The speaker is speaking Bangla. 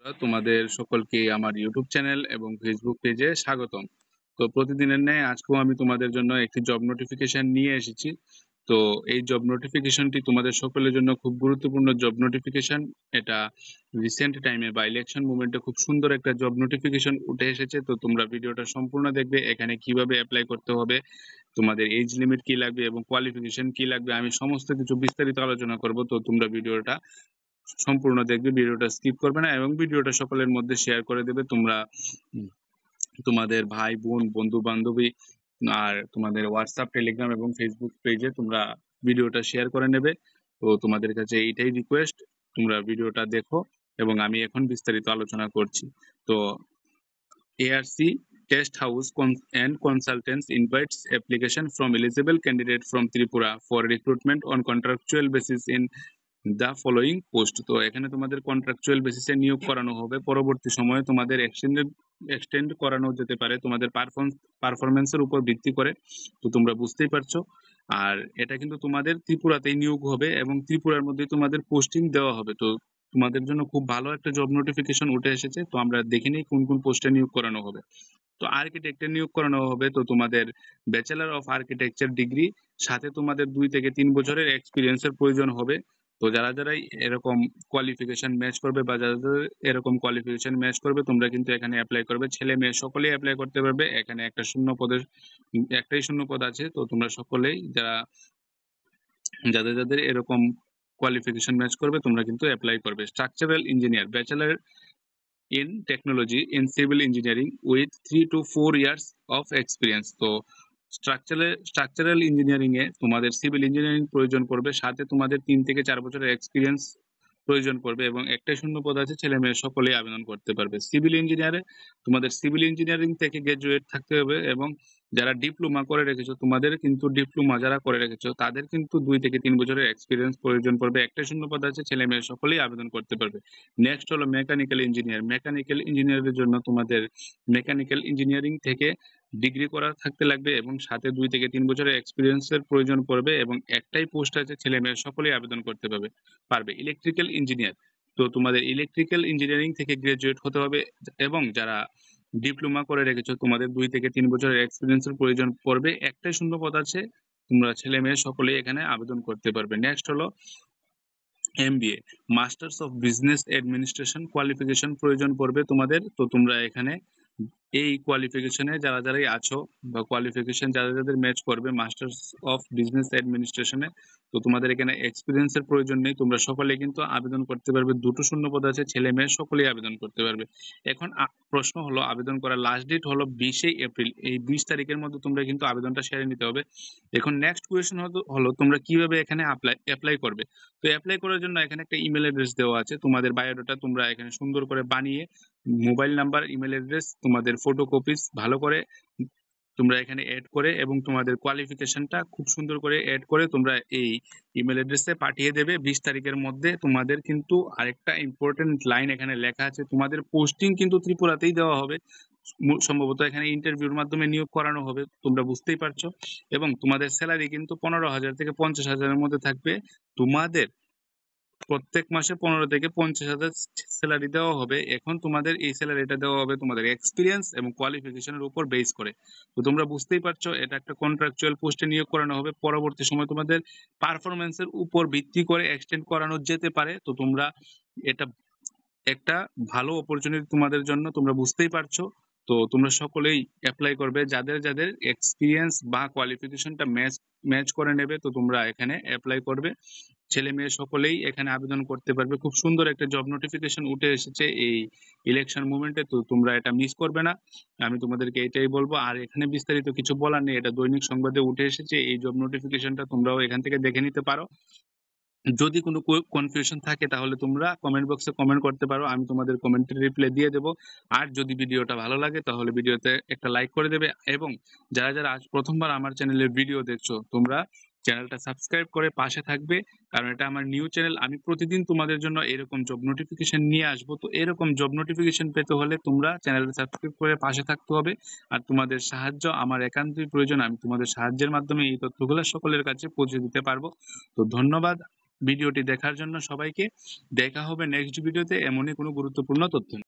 তোমাদের সকলকে আমার ইউটিউব চ্যানেল এবং ফেসবুক পেজে স্বাগতম। তো প্রতিদিনের ন্যায় আজকেও আমি তোমাদের জন্য একটি জব নোটিফিকেশন নিয়ে এসেছি। তো এই জব নোটিফিকেশনটি তোমাদের সকলের জন্য খুব গুরুত্বপূর্ণ জব নোটিফিকেশন। এটা রিসেন্ট টাইমে বা ইলেকশন মুভমেন্টে খুব সুন্দর একটা জব নোটিফিকেশন উঠে এসেছে। তো তোমরা ভিডিওটা সম্পূর্ণ দেখবে, এখানে কিভাবে অ্যাপ্লাই করতে হবে, তোমাদের এজ লিমিট কি লাগবে এবং কোয়ালিফিকেশন কি লাগবে, আমি সমস্ত কিছু বিস্তারিত আলোচনা করব। তো তোমরা ভিডিওটা সম্পূর্ণ দেখবে, ভিডিওটা স্কিপ করবে না এবং ভিডিওটা সকলের মধ্যে শেয়ার করে দেবে। তোমরা তোমাদের ভাই বোন বন্ধু বান্ধবী আর তোমাদের হোয়াটসঅ্যাপ টেলিগ্রাম এবং ফেসবুক পেজে তোমরা ভিডিওটা শেয়ার করে নেবে। তো তোমাদের কাছে এইটাই রিকোয়েস্ট, তোমরা ভিডিওটা দেখো এবং আমি এখন বিস্তারিত আলোচনা করছি। তো ARC Test House and Consultants invites application from eligible candidate from Tripura for recruitment on contractual basis in the following post। তো এখানে তোমাদের কন্ট্রাকচুয়াল বেসিসে নিয়োগ করানো হবে, পরবর্তী সময়ে তোমাদের এক্সটেন্ড করানো যেতে পারে তোমাদের পারফরমেন্সের উপর ভিত্তি করে। তো তোমরা বুঝতেই পারছো। আর এটা কিন্তু তোমাদের ত্রিপুরাতেই নিয়োগ হবে এবং ত্রিপুরার মধ্যেই তোমাদের পোস্টিং দেওয়া হবে। তো তোমাদের জন্য খুব ভালো একটা জব নোটিফিকেশন উঠে এসেছে। তো আমরা দেখে নিই কোন কোন পোস্টে নিয়োগ করানো হবে। তো আর্কিটেক্টে নিয়োগ করানো হবে। তো তোমাদের ব্যাচেলর অফ আর্কিটেকচার ডিগ্রি, সাথে তোমাদের 2 থেকে 3 বছরের এক্সপিরিয়েন্সের প্রয়োজন হবে। তো যারা যারাই এরকম কোয়ালিফিকেশন ম্যাচ করবে বা যারা যারা এরকম কোয়ালিফিকেশন ম্যাচ করবে, তোমরা কিন্তু এখানে অ্যাপ্লাই করবে। ছেলে মেয়ে সকলেই অ্যাপ্লাই করতে পারবে। এখানে একটাই শূন্য পদ আছে। তো তোমরা সকলেই যাদের যাদের এরকম কোয়ালিফিকেশন ম্যাচ করবে তোমরা কিন্তু অ্যাপ্লাই করবে। Structural engineer, bachelor in technology in civil engineering with 3 to 4 years of experience। তো স্ট্রাকচারাল ইঞ্জিনিয়ারিং এ তোমাদের সিভিল ইঞ্জিনিয়ারিং প্রয়োজন পড়বে, সাথে তোমাদের 3 থেকে 4 বছরের এক্সপিরিয়েন্স প্রয়োজন পড়বে এবং একটাই শূন্য পদ আছে, ছেলে মেয়ে সকলেই আবেদন করতে পারবে। সিভিল ইঞ্জিনিয়ারে তোমাদের সিভিল ইঞ্জিনিয়ারিং থেকে গ্রাজুয়েট থাকতে হবে এবং যারা ডিপ্লোমা করে রেখেছো, তোমাদের কিন্তু ডিপ্লোমা যারা করে রেখেছো তাদের কিন্তু 2 থেকে 3 বছরের এক্সপিরিয়েন্স প্রয়োজন পড়বে। একটাই শূন্য পদ আছে, ছেলে মেয়ে সকলেই আবেদন করতে পারবে। নেক্সট হলো মেকানিক্যাল ইঞ্জিনিয়ার। মেকানিক্যাল ইঞ্জিনিয়ারের জন্য তোমাদের মেকানিক্যাল ইঞ্জিনিয়ারিং থেকে ডিগ্রি করা থাকতে লাগবে এবং সাথে 2 থেকে 3 বছরের এক্সপিরিয়েন্সের প্রয়োজন পড়বে এবং একটাই পোস্ট আছে, ছেলে মেয়ে সকলেই আবেদন করতে পারবে। ইলেকট্রিক্যাল ইঞ্জিনিয়ার, তো তোমাদের ইলেকট্রিক্যাল ইঞ্জিনিয়ারিং থেকে গ্রাজুয়েট হতে হবে এবং যারা ডিপ্লোমা করে রেখেছো তোমাদের 2 থেকে 3 বছরের এক্সপিরিয়েন্সের প্রয়োজন পড়বে। একটাই শূন্য পদ আছে, তোমরা ছেলে মেয়ে সকলেই এখানে আবেদন করতে পারবে। নেক্সট হলো MBA, masters of business administration qualification প্রয়োজন পড়বে তোমাদের। তো তোমরা এখানে এই কোয়ালিফিকেশনে যারা যারাই আছো বা কোয়ালিফিকেশন যারা যাদের ম্যাচ করবে মাস্টার্স অফ বিজনেস অ্যাডমিনিস্ট্রেশনে, তো তোমাদের এখানে এক্সপিরিয়েন্সের প্রয়োজন নেই, তোমরা সকলে কিন্তু আবেদন করতে পারবে। 2টো শূন্য পদ আছে, ছেলে মেয়ে সকলেই আবেদন করতে পারবে। এখন প্রশ্ন হলো, আবেদন করার লাস্ট ডেট হলো 20 এপ্রিল। এই 20 তারিখের মধ্যে তোমরা কিন্তু আবেদনটা সেরে নিতে হবে। এখন নেক্সট কোয়েশ্চেন হলো তোমরা কিভাবে এখানে অ্যাপ্লাই করবে। তো অ্যাপ্লাই করার জন্য এখানে একটা ইমেল অ্যাড্রেস দেওয়া আছে। তোমাদের বায়োডাটা তোমরা এখানে সুন্দর করে বানিয়ে মোবাইল নাম্বার, ইমেল অ্যাড্রেস, তোমাদের ফটোকপিস ভালো করে তোমরা এখানে অ্যাড করে এবং তোমাদের কোয়ালিফিকেশনটা খুব সুন্দর করে অ্যাড করে তোমরা এই ইমেল অ্যাড্রেসে পাঠিয়ে দেবে 20 তারিখের মধ্যে। তোমাদের কিন্তু আরেকটা ইম্পর্টেন্ট লাইন এখানে লেখা আছে, তোমাদের পোস্টিং কিন্তু ত্রিপুরাতেই দেওয়া হবে। সম্ভবত এখানে ইন্টারভিউর মাধ্যমে নিয়োগ করানো হবে, তোমরা বুঝতেই পারছো। এবং তোমাদের স্যালারি কিন্তু 15,000 থেকে 50,000-এর মধ্যে থাকবে। তোমাদের প্রত্যেক মাসে 15 থেকে 50,000 স্যালারি দেওয়া হবে। এখন তোমাদের এই স্যালারিটা দেওয়া হবে তোমাদের এক্সপিরিয়েন্স এবং কোয়ালিফিকেশনের উপর বেস করে। তো তোমরা বুঝতেই পারছো, এটা একটা কন্ট্রাকচুয়াল পোস্টে নিয়োগ করানো হবে। পরবর্তী সময় তোমাদের পারফরমেন্সের উপর ভিত্তি করে এক্সটেন্ড করানো যেতে পারে। তো তোমরা এটা একটা ভালো অপরচুনিটি তোমাদের জন্য, তোমরা বুঝতেই পারছো। তো তোমরা সকলেই অ্যাপ্লাই করবে, যাদের যাদের এক্সপিরিয়েন্স বা কোয়ালিফিকেশনটা ম্যাচ করে নেবে। তো তোমরা এখানে অ্যাপ্লাই করবে, ছেলে মেয়ে সকলেই এখানে আবেদন করতে পারবে। খুব সুন্দর একটা জব নোটিফিকেশন উঠে এসেছে এই ইলেকশন মুভমেন্টে। তো তোমরা এটা মিস করবে না, আমি তোমাদেরকে এটাই বলবো। আর এখানে বিস্তারিত কিছু বলার নেই, এটা দৈনিক সংবাদে উঠে এসেছে। এই জব নোটিফিকেশনটা তোমরাও এখান থেকে দেখে নিতে পারো। যদি কোনো কনফিউশন থাকে তাহলে তোমরা কমেন্ট বক্সে কমেন্ট করতে পারো, আমি তোমাদের কমেন্টের রিপ্লাই দিয়ে দেবো। আর যদি ভিডিওটা ভালো লাগে তাহলে ভিডিওতে একটা লাইক করে দেবে এবং যারা যারা আজ প্রথমবার আমার চ্যানেলের ভিডিও দেখছো তোমরা চ্যানেলটা সাবস্ক্রাইব করে পাশে থাকবে, কারণ এটা আমার নিউ চ্যানেল। আমি প্রতিদিন তোমাদের জন্য এরকম জব নোটিফিকেশন নিয়ে আসবো। তো এরকম জব নোটিফিকেশন পেতে হলে তোমরা চ্যানেলটা সাবস্ক্রাইব করে পাশে থাকতে হবে। আর তোমাদের সাহায্য আমার একান্তই প্রয়োজন, আমি তোমাদের সাহায্যের মাধ্যমে এই তথ্যগুলো সকলের কাছে পৌঁছে দিতে পারবো। তো ধন্যবাদ। ভিডিওটি দেখার জন্য সবাইকে। দেখা হবে নেক্সট ভিডিওতে এমনই কোনো গুরুত্বপূর্ণ তথ্য নিয়ে।